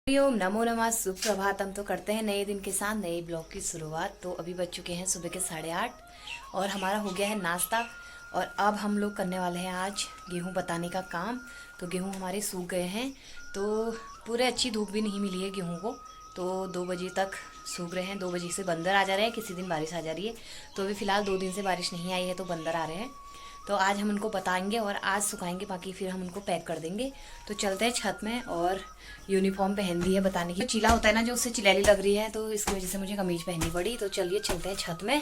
ओम नमो नमः सुप्रभातम। तो करते हैं नए दिन के साथ नए ब्लॉग की शुरुआत। तो अभी बज चुके हैं सुबह के 8:30 और हमारा हो गया है नाश्ता। और अब हम लोग करने वाले हैं आज गेहूं बताने का काम। तो गेहूं हमारे सूख गए हैं, तो पूरे अच्छी धूप भी नहीं मिली है गेहूं को। तो 2 बजे तक सूख रहे हैं। 2 बजे से बंदर आ जा रहे हैं, किसी दिन बारिश आ जा रही है। तो अभी फ़िलहाल 2 दिन से बारिश नहीं आई है तो बंदर आ रहे हैं। तो आज हम उनको बताएंगे और आज सुखाएंगे, बाकी फिर हम उनको पैक कर देंगे। तो चलते हैं छत में। और यूनिफॉर्म पहन दी है बताने की, चीला होता है ना जो, उससे चिलैली लग रही है, तो इसकी वजह से मुझे कमीज पहननी पड़ी। तो चलिए चलते हैं छत में।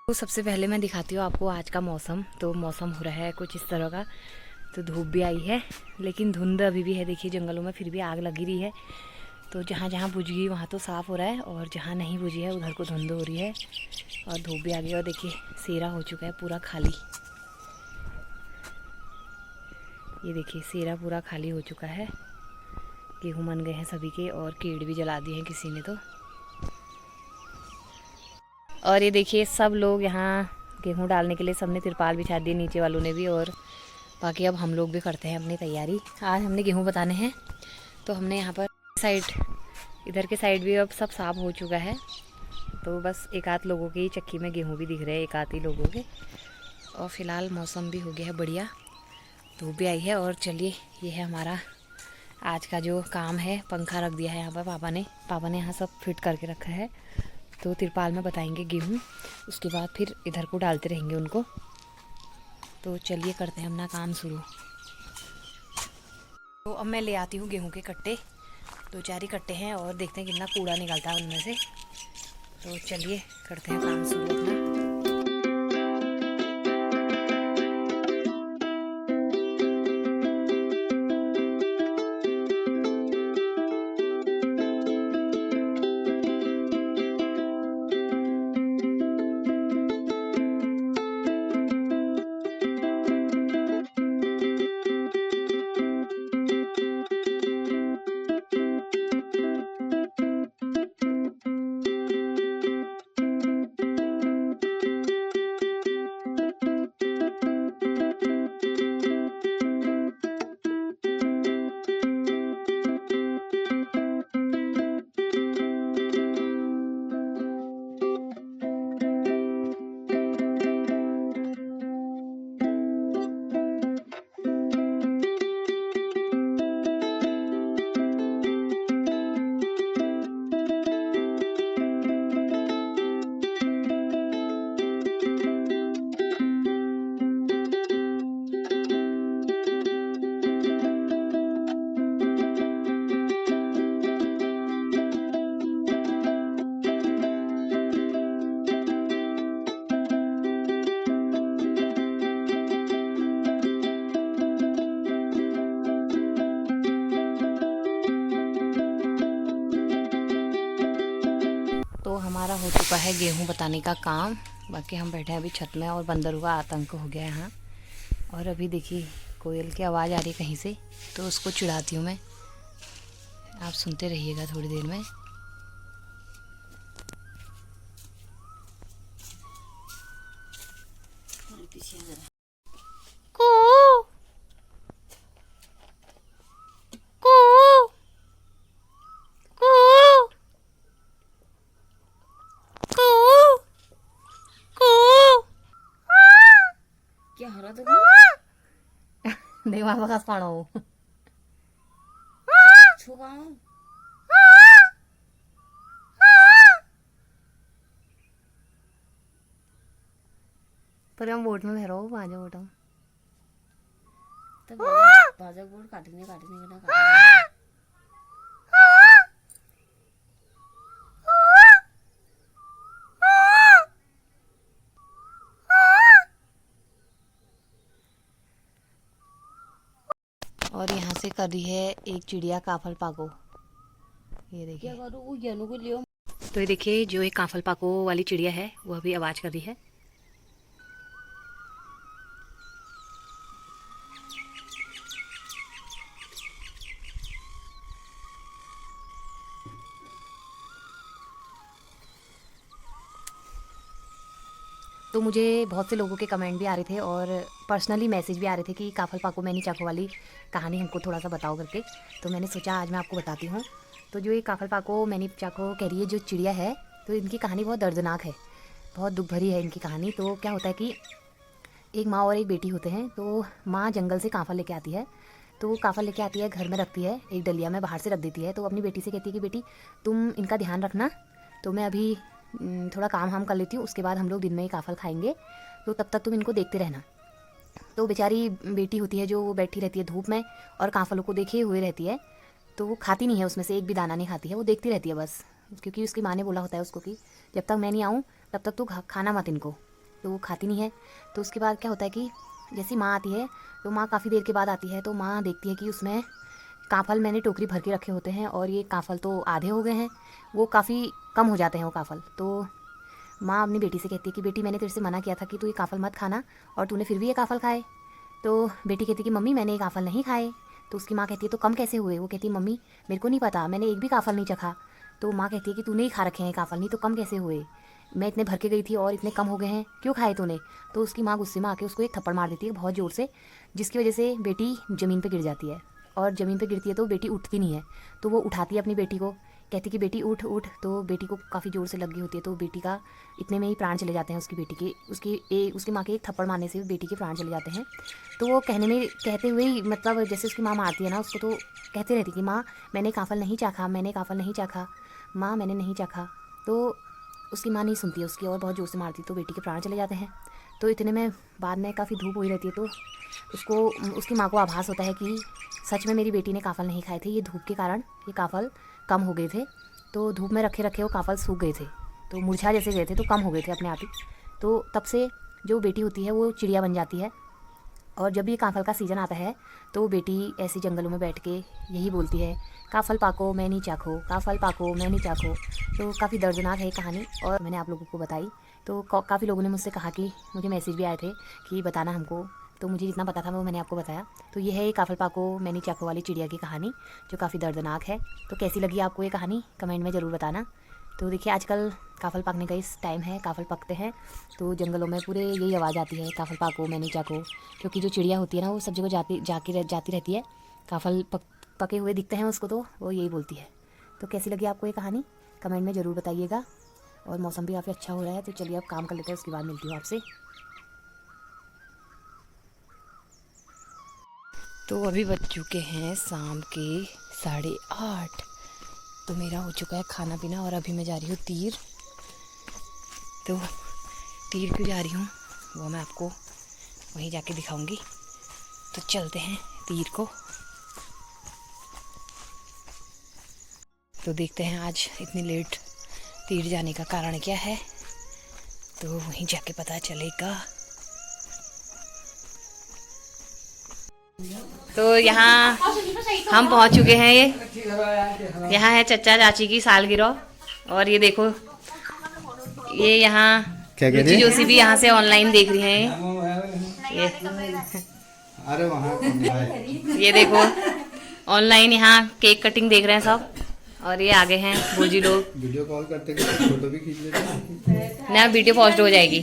तो सबसे पहले मैं दिखाती हूँ आपको आज का मौसम। तो मौसम हो रहा है कुछ इस तरह का। तो धूप भी आई है लेकिन धुंध अभी भी है। देखिए जंगलों में फिर भी आग लगी रही है। तो जहाँ जहाँ बुझ गई वहाँ तो साफ़ हो रहा है, और जहाँ नहीं बुझी है उधर को धुंध हो रही है और धूप भी आ गई। और देखिए सेरा हो चुका है पूरा खाली। ये देखिए सेरा पूरा खाली हो चुका है। गेहूँ मन गए हैं सभी के, और कीड़ भी जला दिए हैं किसी ने तो। और ये देखिए सब लोग यहाँ गेहूँ डालने के लिए सबने तिरपाल बिछा दिए, नीचे वालों ने भी। और बाकी अब हम लोग भी करते हैं अपनी तैयारी। आज हमने गेहूँ बताने हैं। तो हमने यहाँ पर साइड, इधर के साइड भी अब सब साफ हो चुका है। तो बस एक आध लोगों की चक्की में गेहूँ भी दिख रहे हैं, एक आध ही लोगों के। और फिलहाल मौसम भी हो गया है बढ़िया, धूप भी आई है। और चलिए ये है हमारा आज का जो काम है। पंखा रख दिया है यहाँ पर पापा ने यहाँ सब फिट करके रखा है। तो तिरपाल में बताएंगे गेहूँ, उसके बाद फिर इधर को डालते रहेंगे उनको। तो चलिए करते हैं अपना काम शुरू। तो अब मैं ले आती हूँ गेहूँ के कट्टे। 2-4 ही कट्टे हैं और देखते हैं कितना कूड़ा निकलता है उनमें से। तो चलिए करते हैं काम शुरू अपना। तो हमारा हो चुका है गेहूं बताने का काम। बाकी हम बैठे हैं अभी छत में, और बंदरों का आतंक हो गया है यहाँ। और अभी देखिए कोयल की आवाज़ आ रही है कहीं से, तो उसको चिढ़ाती हूँ मैं। आप सुनते रहिएगा थोड़ी देर में। क्या हो रहा था? देवा बस पाणो छुगाओ। पर हम बोट में भैरो वहाँ जा बोट हम। तब बाजा बोर्ड काटने के ना काटने। और यहाँ से कर रही है एक चिड़िया काफल पाको। ये देखिए। क्या करूँ, वो जानू को लियो। तो ये देखिए जो एक काफल पाको वाली चिड़िया है वो अभी आवाज़ कर रही है। तो मुझे बहुत से लोगों के कमेंट भी आ रहे थे और पर्सनली मैसेज भी आ रहे थे कि काफल पाको मैनी चाको वाली कहानी हमको थोड़ा सा बताओ करके। तो मैंने सोचा आज मैं आपको बताती हूँ। तो जो ये काफल पाको मैनी चाको कह रही है जो चिड़िया है, तो इनकी कहानी बहुत दर्दनाक है, बहुत दुख भरी है इनकी कहानी। तो क्या होता है कि एक माँ और एक बेटी होते हैं। तो माँ जंगल से काफल लेके आती है, तो काफल लेके आती है, घर में रखती है, एक डलिया में बाहर से रख देती है। तो अपनी बेटी से कहती है कि बेटी तुम इनका ध्यान रखना, तो मैं अभी थोड़ा काम हम कर लेती हूँ, उसके बाद हम लोग दिन में ही काफल खाएंगे, तो तब तक तुम इनको देखते रहना। तो बेचारी बेटी होती है जो वो बैठी रहती है धूप में और काफलों को देखे हुए रहती है। तो वो खाती नहीं है, उसमें से एक भी दाना नहीं खाती है, वो देखती रहती है बस, क्योंकि उसकी माँ ने बोला होता है उसको कि जब तक मैं नहीं आऊँ तब तक तू खाना मत इनको। तो वो खाती नहीं है। तो उसके बाद क्या होता है कि जैसी माँ आती है, तो माँ काफ़ी देर के बाद आती है, तो माँ देखती है कि उसमें काफल मैंने टोकरी भर के रखे होते हैं और ये काफल तो आधे हो गए हैं, वो काफ़ी कम हो जाते हैं वो काफल। तो माँ अपनी बेटी से कहती है कि बेटी मैंने तेरे से मना किया था कि तू ये काफल मत खाना और तूने फिर भी ये काफल खाए। तो बेटी कहती है कि मम्मी मैंने ये काफल नहीं खाए। तो उसकी माँ कहती है तो कम कैसे हुए? वो कहती है मम्मी मेरे को नहीं पता, मैंने एक भी काफल नहीं चखा। तो माँ कहती है कि तूने ही खा रखे हैं काफल, नहीं तो कम कैसे हुए? मैं इतने भर के गई थी और इतने कम हो गए हैं, क्यों खाए तूने? तो उसकी माँ गुस्से में आके उसको एक थप्पड़ मार देती है बहुत ज़ोर से, जिसकी वजह से बेटी ज़मीन पे गिर जाती है। और ज़मीन पे गिरती है तो बेटी उठती नहीं है, तो वो उठाती है अपनी बेटी को, कहती कि बेटी उठ उठ। तो बेटी को काफ़ी ज़ोर से लगी होती है, तो बेटी का इतने में ही प्राण चले जाते हैं उसकी बेटी के। उसकी माँ के एक थप्पड़ मारने से बेटी के प्राण चले जाते हैं। तो वो कहते हुए ही, मतलब जैसे उसकी माँ मारती है ना उसको, तो कहते रहती कि माँ मैंने काफल नहीं चाखा, मैंने काफल नहीं चाखा, माँ मैंने नहीं चाखा। तो उसकी माँ नहीं सुनती है उसकी और बहुत ज़ोर से मारती, तो बेटी के प्राण चले जाते हैं। तो इतने में बाद में काफ़ी धूप हुई रहती है, तो उसकी माँ को आभास होता है कि सच में मेरी बेटी ने काफल नहीं खाए थे, ये धूप के कारण ये काफल कम हो गए थे। तो धूप में रखे रखे वो काफल सूख गए थे, तो मुरझा जैसे गए थे, तो कम हो गए थे अपने आप ही। तो तब से जो बेटी होती है वो चिड़िया बन जाती है, और जब भी काफल का सीज़न आता है तो बेटी ऐसी जंगलों में बैठ के यही बोलती है काफल पाको मैं नहीं चाखो, काफल पाको मैं नहीं चाखो। तो काफ़ी दर्दनाक है कहानी, और मैंने आप लोगों को बताई। तो काफ़ी लोगों ने मुझसे कहा कि मुझे मैसेज भी आए थे कि बताना हमको, तो मुझे जितना पता था वो मैंने आपको बताया। तो ये है काफल पाको मैं नहीं चाखो वाली चिड़िया की कहानी, जो काफ़ी दर्दनाक है। तो कैसी लगी आपको ये कहानी कमेंट में ज़रूर बताना। तो देखिए आजकल काफल पकने का इस टाइम है, काफल पकते हैं, तो जंगलों में पूरे यही आवाज़ आती है काफल पाको मैं नहीं चाको, क्योंकि जो चिड़िया होती है ना वो सब जगह जाती रहती है, काफल पके हुए दिखते हैं उसको, तो वो यही बोलती है। तो कैसी लगी आपको ये कहानी कमेंट में ज़रूर बताइएगा। और मौसम भी काफ़ी अच्छा हो रहा है, तो चलिए अब काम कर लेते हैं, उसके बाद मिलती हूँ आपसे। तो अभी बज चुके हैं शाम के 8:30, तो मेरा हो चुका है खाना पीना, और अभी मैं जा रही हूँ तीर। तो तीर क्यों जा रही हूँ वो मैं आपको वहीं जाके दिखाऊंगी। तो चलते हैं तीर को। तो देखते हैं आज इतनी लेट तीर जाने का कारण क्या है, तो वहीं जाके पता चलेगा। तो यहाँ हम पहुँच चुके हैं, ये यहाँ है चचा चाची की सालगिरह, और ये देखो ये यहाँ रुचि जोशी भी यहाँ से ऑनलाइन देख रही हैं। ये अरे वहाँ ये देखो ऑनलाइन यहाँ केक कटिंग देख रहे हैं सब, और ये आगे हैं भोजी लोग, वीडियो कॉल करते करते फोटो भी खींच लेते हैं ना, वीडियो पोस्ट हो जाएगी।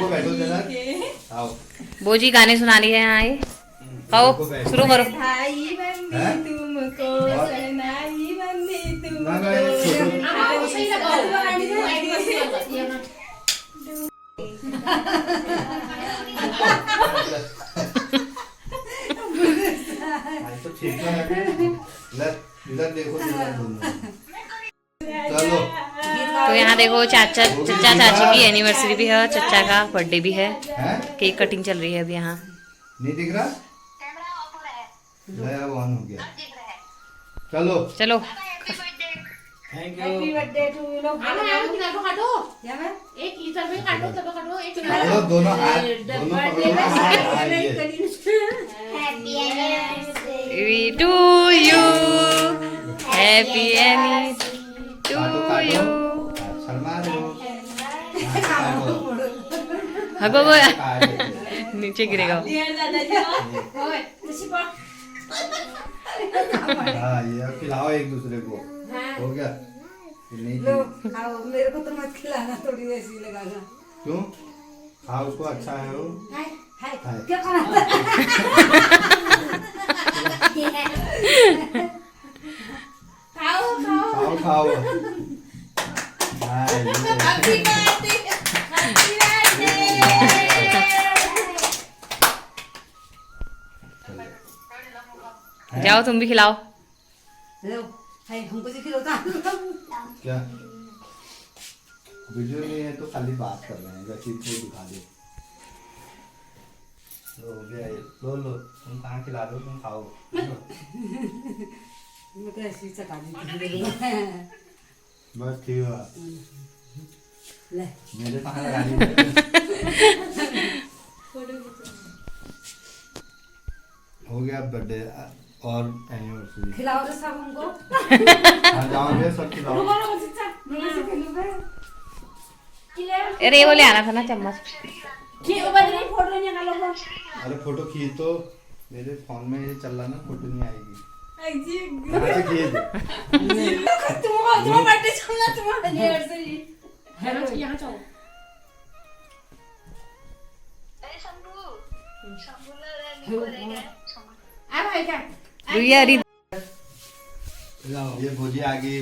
बैठो जरा, आओ भोजी गाने सुना रही है यहाँ, ये आओ शुरू करो। इधर देखो, चलो। तो यहाँ देखो चचा चाची की एनिवर्सरी भी है, चचा का बर्थडे भी है, केक कटिंग चल रही है अभी यहाँ। नहीं दिख रहा, नया ऑन हो गया। चलो चलो thank happy you. Birthday to you लोग। काटो क्या मैं एक इधर भी काटो, तब काटो एक दोनों हाथ दोनों happy to you, happy to you. शर्मा रहे हो, हगो गो नीचे गिरेगा। हाँ ये खिलाओ एक दूसरे को, हो गया? नहीं लो खाओ, मेरे को तो मत खिलाना, थोड़ी वैसी लगाना। क्यों? हाँ उसको अच्छा है वो। हाय हाय हाय। क्या खाना? खाओ। हाँ, ये जाओ तुम भी खिलाओ। हमको खिलौता क्या वीडियो नहीं है तो खाली बात कर रहे हैं, वैसे ही दिखा दे। लो हो गया ये, लो लो तुम कहाँ खिला दो, तुम खाओ। मैं तो ऐसी चका दी बस ठीक है, ले मेरे कहाँ लगा दी। हो गया बर्थडे और एनिवर्सरी। खिलाओ तो सब हमको। हाँ जाओगे सब खिलाओ। अरे वो ले आना था ना चम्मच। अरे फोटो खींच तो, मेरे फोन में ये चल रहा ना, फोटो नहीं आएगी। कहाँ से खींच? यहाँ जाओ। रुइया अरी ये भोजी आ गई।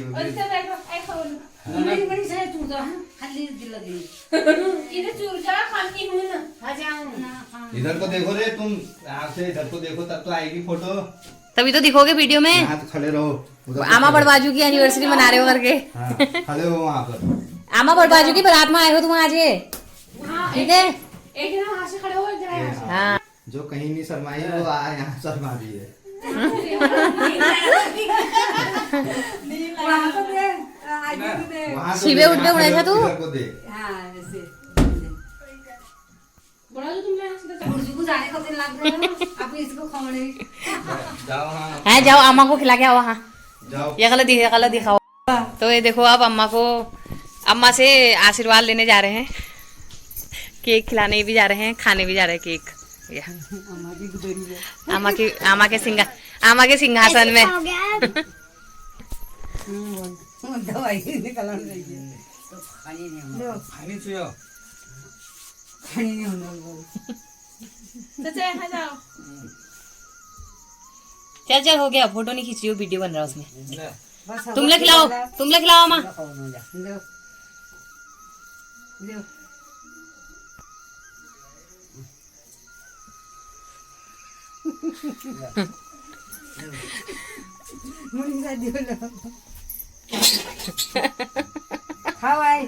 इधर को देखो रे तुम, यहाँ से इधर को देखो तब तो आएगी फोटो। तभी तो दिखोगे वीडियो में। यहाँ तो खड़े रहो। उधर को आमा बड़बाजू की एनिवर्सरी मना रहे हो करके। हाँ, खड़े हो वहाँ पर। आमा बड़बाजू की बारात में आए हो तुम आज। ठीक है, एक जना वहाँ से खड़े हो, एक जना यहाँ से। हाँ जो कहीं नहीं शर्माई वो यहाँ शर्मा रही है। वहाँ को शिवे देख, उठ के यहाँ उड़े खड़े था हो, तू? इधर को देख। बोला तो तुम यहाँ से जाने को दिन लग रहा है अब इसको खाने जाओ हाँ है, जाओ अम्मा को खिला के आओ। हाँ जाओ। ये गलत दिखाओ। तो ये देखो अब अम्मा से आशीर्वाद लेने जा रहे हैं, केक खिलाने भी जा रहे हैं, खाने भी जा रहे हैं केक। आमा के सिंहासन में। दवाई निकल रही है तो खाने नहीं होना खानी चाहिए। खाने नहीं होना चाचा यहाँ जाओ। चल हो गया, फोटो नहीं खींच रही हो, वीडियो बन रहा है उसमें। बस तुम ले खिलाओ अम्मा। लो लो मुड़ी शादी बोलो खाओ आई।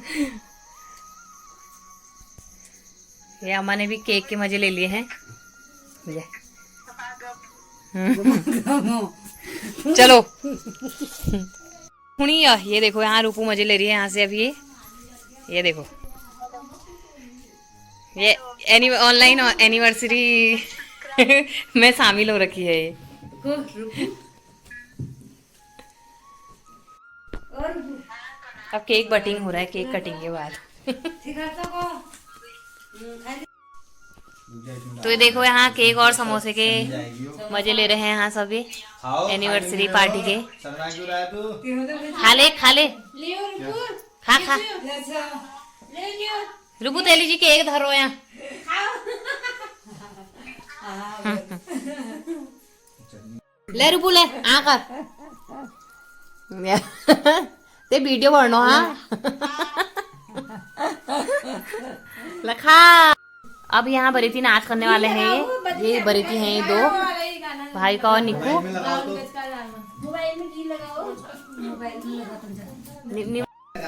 ये अम्मा ने भी केक के मजे ले लिए हैं। चलो सुनिए, ये देखो यहाँ रूपू मजे ले रही है यहाँ से अभी। ये देखो ये ऑनलाइन एनिवर्सरी में शामिल हो रखी है ये। अब केक बटिंग हो रहा है, केक कटिंग के बाद। तो ये देखो यहाँ केक और समोसे के मजे ले रहे हैं यहाँ सभी एनिवर्सरी पार्टी के। शर्मा क्यों रहा है तू? खा ले लियो रुको। खा ले लियो। रुबू तेली जी केक धरो यहाँ। ले रुबू ले आ कर ते वीडियो बननो। हाँ लखा अब यहाँ बरीती नाच करने वाले हैं। ये बरीती हैं, ये दो भाई का और निक्कू। में लगाओ तो। मोबाइल में की लगाओ।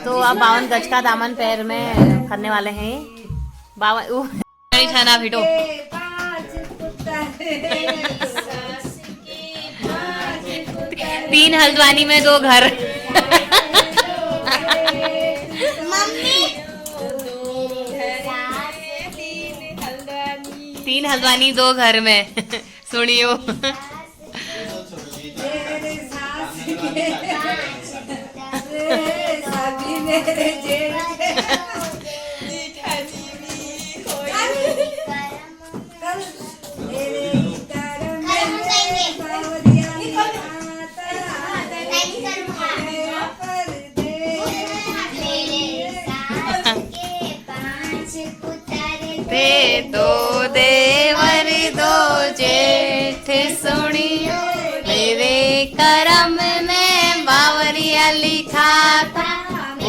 तो अब 52 गज का दामन पैर में करने वाले हैं। 52 छाना फिटो। 3 हल्द्वानी में 2 घर। मम्मी 3 हल्द्वानी 2 घर में। सुनियो ते दो देवर 2 जेठ सुनियो मेरे करम में बावरिया लिखा था, ओ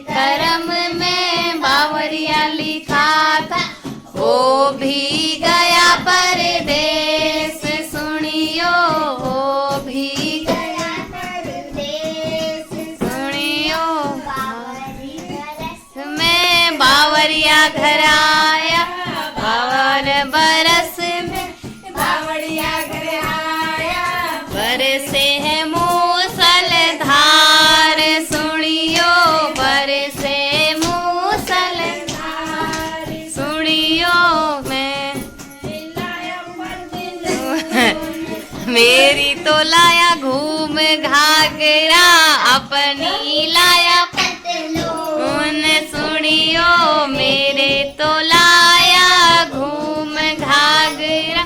करम में बावरिया लिखा था, ओ भी गया परदेस सुनियो, ओ भी गया परदेस सुनियो, मैं बावरिया घर आया, बावन बरस में बावरिया घर आया, बरसे है मूसलधार सुनियो, बरसे मूसलधार सुनियो, मैं मेरी तो लाया घूम घाघरा, अपनी लाया पतलून सुनियो, मेरे तो लाया घूम घाघरा,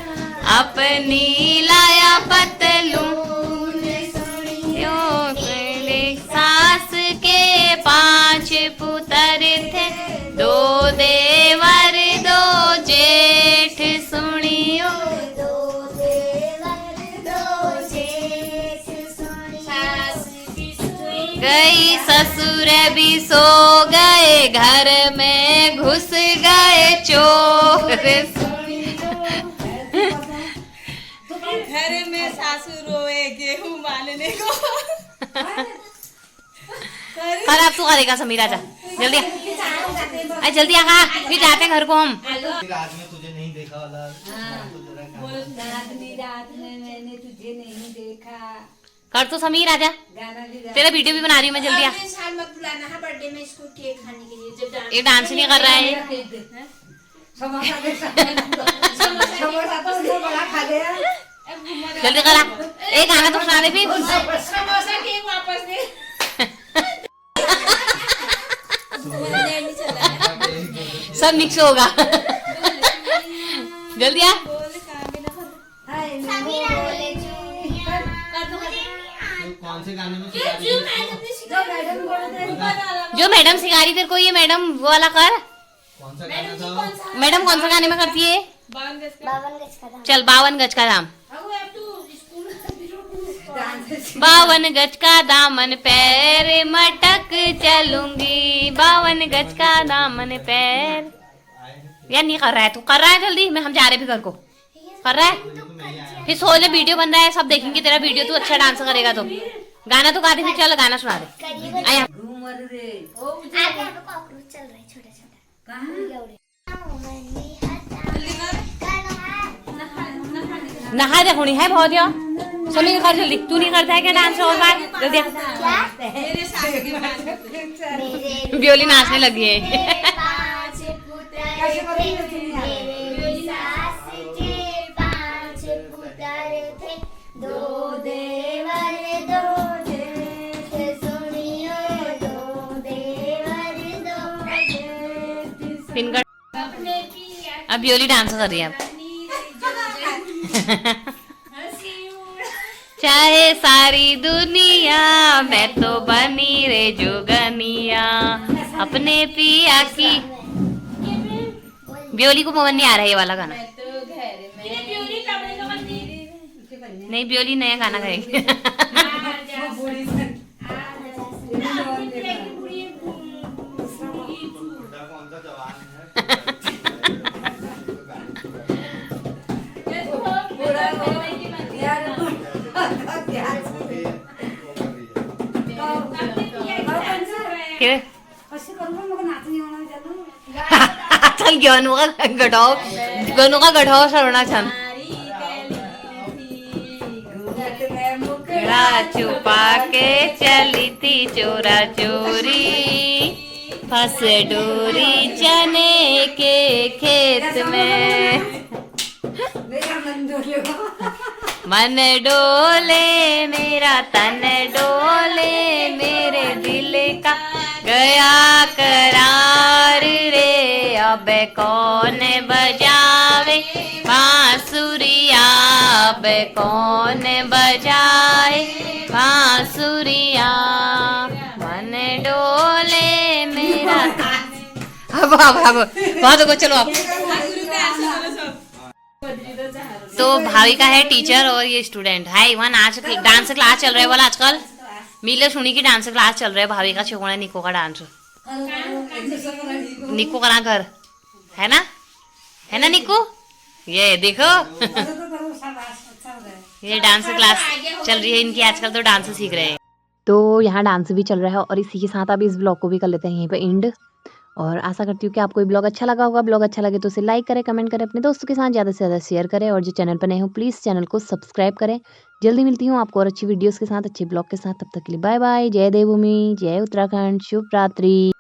अपनी लाया पतलून सुनियो, मेरे सास के 5 पुत्र थे, 2 देवर 2 जेठ सुनियो, 2 देवर 2 जेठ सुनियो, गई ससुर भी सो गए, घर में घुस गए चोर घर में सासू रोए गेहूं मानने को। कल अब तू करेगा समीर, आजा जल्दी आ, जल्दी आ, फिर जाते हैं घर को हम। रात में तुझे नहीं देखा वाला, तो जरा काम। रात में मैंने तुझे नहीं देखा, कर तो समीर, आजा, गाना भी तेरा वीडियो भी बना रही हूँ मैं, जल्दी आ। साल मत बुलाना है बर्थडे में इसको केक खाने के लिए, जब डांस ये डांस नहीं कर रहा है, समोसा तो उसने बड़ा खा गया। जल्दी करा, एक गाना तो सुना दे फिर। समोसा केक वापस दे। सब मिक्स होगा जल्दी आ। कौन से गाने में सिखा रही है? जो मैडम सिखा रही तेरे को, ये मैडम वो वाला कर। कौन सा गाना था? मैडम कौन सा गाने में करती है? 52 गज का चल 52 गज का दाम, 52 गज का दामन पैर मटक चलूंगी, 52 गज का दामन पैर। यार नहीं कर रहा है, तू कर रहा है जल्दी, मैं हम जा रहे भी घर को, कर रहा है फिर सो ले, वीडियो बन रहा है, सब देखेंगे तेरा वीडियो, तू अच्छा डांस करेगा तो। गाना तो गा दे फिर, चल गाना सुना दे। आया कॉकरोच चल रहा है छोटा छोटा, नहा दे होनी है बहुत यार। समीर कर जल्दी, तू नहीं करता है क्या डांस और बार, जल्दी ब्योली नाचने लगी है। फिंगर अब ब्योली डांस कर रही है अब। चाहे सारी दुनिया मैं तो बनी रे जोगनिया, अपने पिया की। ब्योली को पवन नहीं आ रहा है ये वाला गाना, नहीं ब्योली नया गाना गाएगी। कौन सा जवान है? चल गनु का गढ़ाओ सरवणा छन छुपा के चली थी चोरा चोरी, फंस डोरी चने के खेत में, मन डोले मेरा तन डोले मेरे दिल का गया करार रे, अब कौन बजावे बांसुरिया, अब कौन बजाए बांसुरिया, मन डोले मेरा। अब बहुत चलो आप। तो भाविका है टीचर और ये स्टूडेंट है, वहाँ नाच डांस क्लास चल रहा है बोला आजकल। मीले सुनी की डांस क्लास चल रहा है भाभी का छोकरा निको का डांस निको करा कर है ना निको ये देखो ये डांस क्लास चल रही है इनकी आजकल तो डांस सीख रहे हैं। तो यहाँ डांस भी चल रहा है और इसी के साथ अब इस ब्लॉग को भी कर लेते हैं यहीं पे एंड। और आशा करती हूँ कि आपको ये ब्लॉग अच्छा लगा होगा। ब्लॉग अच्छा लगे तो उसे लाइक करें, कमेंट करें, अपने दोस्तों के साथ ज़्यादा से ज़्यादा शेयर करें और जो चैनल पर नए हो प्लीज़ चैनल को सब्सक्राइब करें। जल्दी मिलती हूँ आपको और अच्छी वीडियोस के साथ, अच्छे ब्लॉग के साथ। तब तक के लिए बाय बाय। जय देवभूमि, जय उत्तराखंड, शुभ रात्रि।